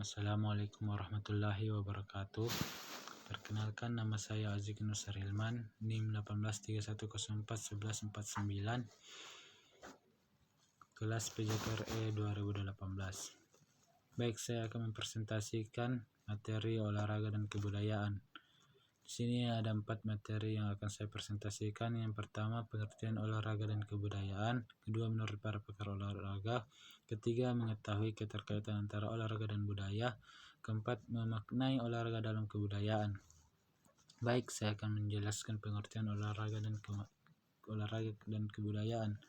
Assalamualaikum warahmatullahi wabarakatuh. Perkenalkan, nama saya Aziz Nusar Hilman, NIM 1831041149, kelas PJKRE 2018. Baik, saya akan mempresentasikan materi olahraga dan kebudayaan. Di sini ada 4 materi yang akan saya presentasikan. Yang pertama, pengertian olahraga dan kebudayaan. Kedua, menurut para pakar olahraga. Ketiga, mengetahui keterkaitan antara olahraga dan budaya. Keempat, memaknai olahraga dalam kebudayaan. Baik, saya akan menjelaskan pengertian olahraga dan kebudayaan.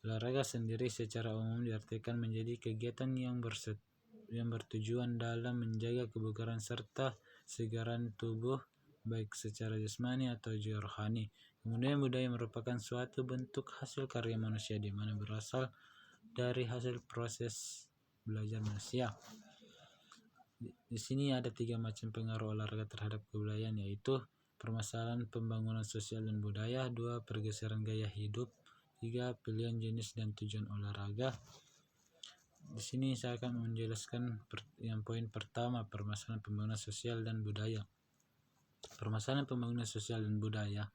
Olahraga sendiri secara umum diartikan menjadi kegiatan yang bertujuan dalam menjaga kebugaran serta segaran tubuh, baik secara jasmani atau rohani. Kemudian budaya merupakan suatu bentuk hasil karya manusia di mana berasal dari hasil proses belajar manusia. Di sini ada 3 macam pengaruh olahraga terhadap kebudayaan, yaitu permasalahan pembangunan sosial dan budaya, 2 pergeseran gaya hidup, 3 pilihan jenis dan tujuan olahraga. Di sini saya akan menjelaskan yang poin pertama, permasalahan pembangunan sosial dan budaya. Permasalahan pembangunan sosial dan budaya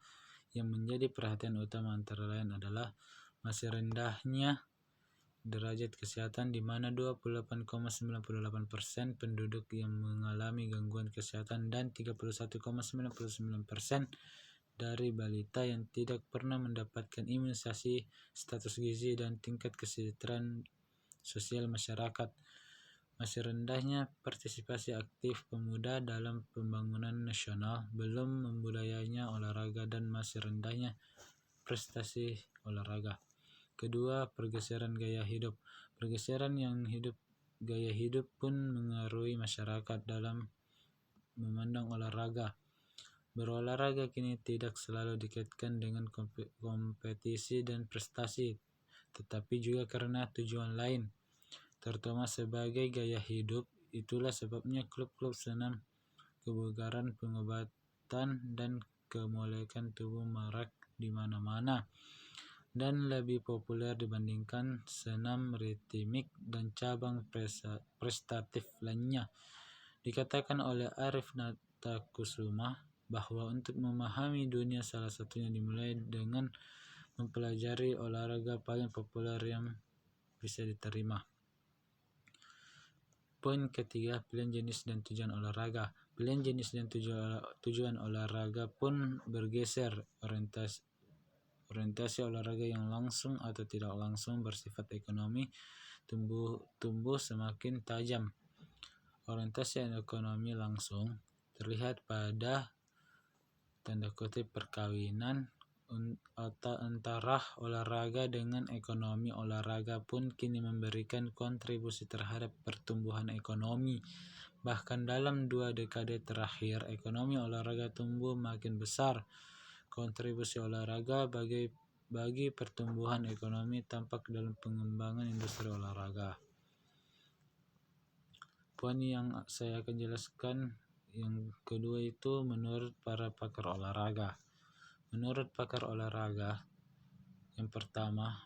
yang menjadi perhatian utama antara lain adalah masih rendahnya derajat kesehatan, di mana 28,98% penduduk yang mengalami gangguan kesehatan dan 31,99% dari balita yang tidak pernah mendapatkan imunisasi, status gizi, dan tingkat kesejahteraan sosial masyarakat. Masih rendahnya partisipasi aktif pemuda dalam pembangunan nasional, belum membudayanya olahraga, dan masih rendahnya prestasi olahraga. Kedua, pergeseran gaya hidup. Pergeseran gaya hidup pun mengaruhi masyarakat dalam memandang olahraga. Berolahraga kini tidak selalu dikaitkan dengan kompetisi dan prestasi, tetapi juga karena tujuan lain, terutama sebagai gaya hidup. Itulah sebabnya klub-klub senam kebugaran, pengobatan, dan kemolekan tubuh marak di mana-mana dan lebih populer dibandingkan senam ritmik dan cabang prestatif lainnya. Dikatakan oleh Arif Natakusuma bahwa untuk memahami dunia salah satunya dimulai dengan mempelajari olahraga paling populer yang bisa diterima. Poin ketiga, pilihan jenis dan tujuan olahraga. Pilihan jenis dan tujuan olahraga pun bergeser. Orientasi olahraga yang langsung atau tidak langsung bersifat ekonomi tumbuh semakin tajam. Orientasi ekonomi langsung terlihat pada tanda kutip perkawinan antara olahraga dengan ekonomi. Olahraga pun kini memberikan kontribusi terhadap pertumbuhan ekonomi. Bahkan dalam 2 dekade terakhir, ekonomi olahraga tumbuh makin besar. Kontribusi olahraga bagi pertumbuhan ekonomi tampak dalam pengembangan industri olahraga. Poin yang saya akan jelaskan yang kedua itu menurut para pakar olahraga. Menurut pakar olahraga, yang pertama,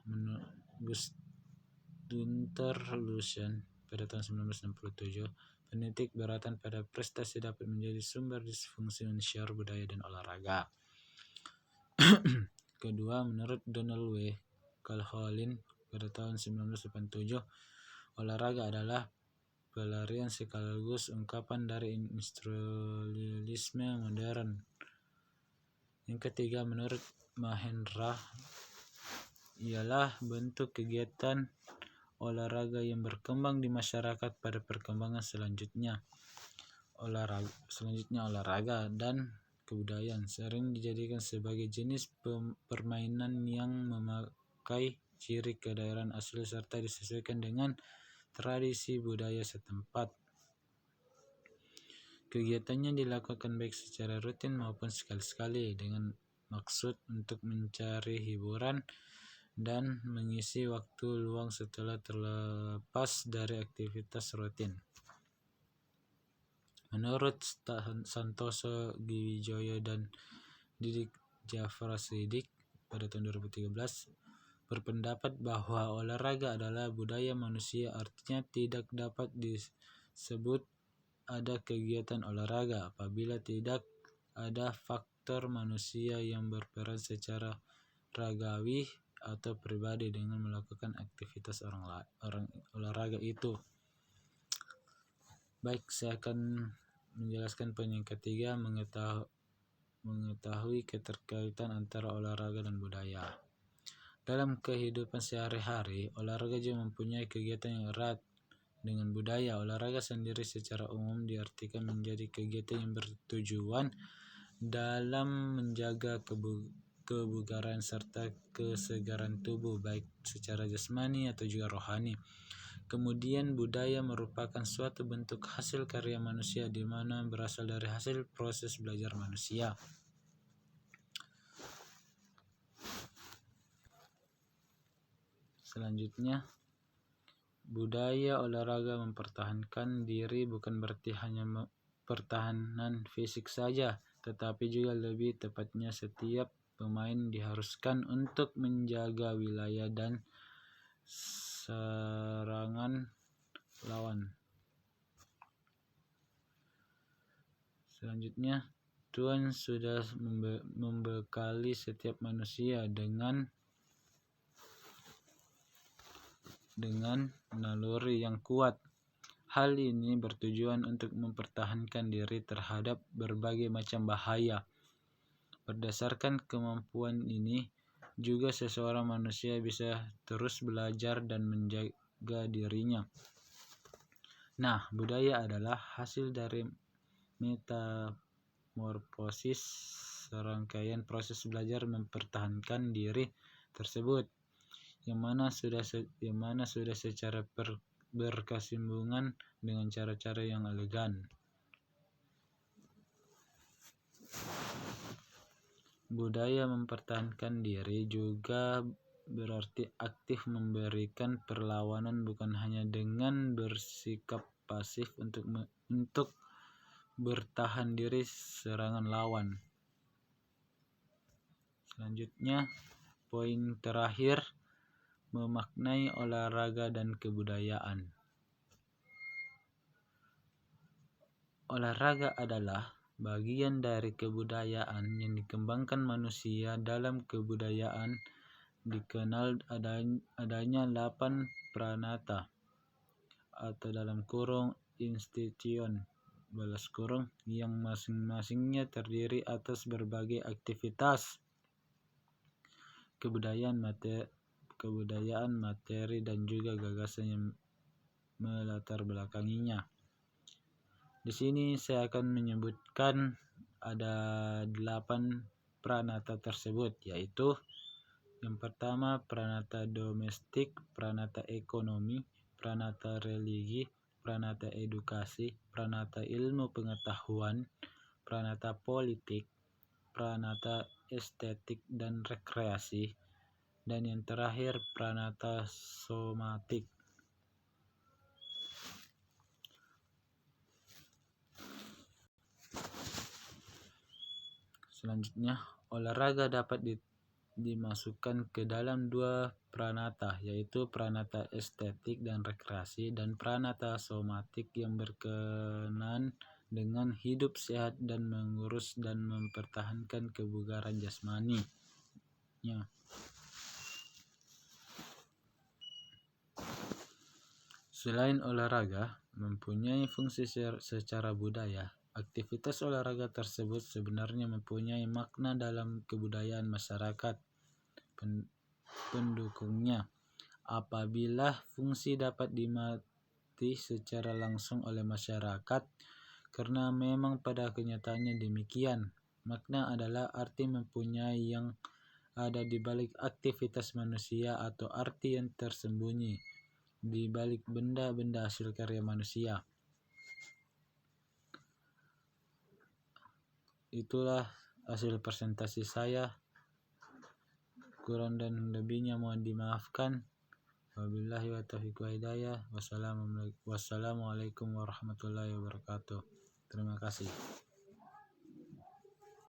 Gunther Lucian pada tahun 1967, menitik beratan pada prestasi dapat menjadi sumber disfungsi unsur budaya dan olahraga. Kedua, menurut Donald W. Calhoun pada tahun 1987, olahraga adalah pelarian sekaligus ungkapan dari industrialisme modern. Yang ketiga, menurut Mahendra, ialah bentuk kegiatan olahraga yang berkembang di masyarakat pada perkembangan selanjutnya. Olahraga dan kebudayaan sering dijadikan sebagai jenis permainan yang memakai ciri kedaerahan asli serta disesuaikan dengan tradisi budaya setempat. Kegiatannya dilakukan baik secara rutin maupun sekali-sekali dengan maksud untuk mencari hiburan dan mengisi waktu luang setelah terlepas dari aktivitas rutin. Menurut Santoso Giwijoyo dan Didik Jafar Siddiq pada tahun 2013, berpendapat bahwa olahraga adalah budaya manusia, artinya tidak dapat sebut ada kegiatan olahraga apabila tidak ada faktor manusia yang berperan secara ragawi atau pribadi dengan melakukan aktivitas orang olahraga itu. Baik, saya akan menjelaskan poin yang ketiga, mengetahui keterkaitan antara olahraga dan budaya. Dalam kehidupan sehari-hari, olahraga juga mempunyai kegiatan yang erat dengan budaya. Olahraga sendiri secara umum diartikan menjadi kegiatan yang bertujuan dalam menjaga kebugaran serta kesegaran tubuh, baik secara jasmani atau juga rohani. Kemudian budaya merupakan suatu bentuk hasil karya manusia di mana berasal dari hasil proses belajar manusia. Selanjutnya, budaya olahraga mempertahankan diri bukan berarti hanya pertahanan fisik saja, tetapi juga lebih tepatnya setiap pemain diharuskan untuk menjaga wilayah dan serangan lawan. Selanjutnya, Tuhan sudah membekali setiap manusia dengan naluri yang kuat. Hal ini bertujuan untuk mempertahankan diri terhadap berbagai macam bahaya. Berdasarkan kemampuan ini, juga seseorang manusia bisa terus belajar dan menjaga dirinya. Nah, budaya adalah hasil dari metamorfosis serangkaian proses belajar mempertahankan diri tersebut, yang mana sudah secara berkesinambungan dengan cara-cara yang elegan. Budaya mempertahankan diri juga berarti aktif memberikan perlawanan, bukan hanya dengan bersikap pasif untuk bertahan diri serangan lawan. Selanjutnya, poin terakhir, memaknai olahraga dan kebudayaan. Olahraga adalah bagian dari kebudayaan yang dikembangkan manusia. Dalam kebudayaan dikenal adanya 8 pranata atau dalam kurung institution balas kurung yang masing-masingnya terdiri atas berbagai aktivitas kebudayaan, materi dan juga gagasan yang melatar belakanginya. Di sini saya akan menyebutkan ada 8 pranata tersebut, yaitu yang pertama pranata domestik, pranata ekonomi, pranata religi, pranata edukasi, pranata ilmu pengetahuan, pranata politik, pranata estetik dan rekreasi, dan yang terakhir pranata somatik. Selanjutnya, olahraga dapat dimasukkan ke dalam 2 pranata, yaitu pranata estetik dan rekreasi, dan pranata somatik yang berkenaan dengan hidup sehat dan mengurus dan mempertahankan kebugaran jasmaninya. Selain olahraga mempunyai fungsi secara budaya, aktivitas olahraga tersebut sebenarnya mempunyai makna dalam kebudayaan masyarakat pendukungnya. Apabila fungsi dapat dinikmati secara langsung oleh masyarakat, karena memang pada kenyataannya demikian, makna adalah arti mempunyai yang ada di balik aktivitas manusia atau arti yang tersembunyi di balik benda-benda hasil karya manusia. Itulah hasil presentasi saya. Kurang dan lebihnya mohon dimaafkan. Wabillahi wa taufiq wa hidayah. Wassalamualaikum warahmatullahi wabarakatuh. Terima kasih.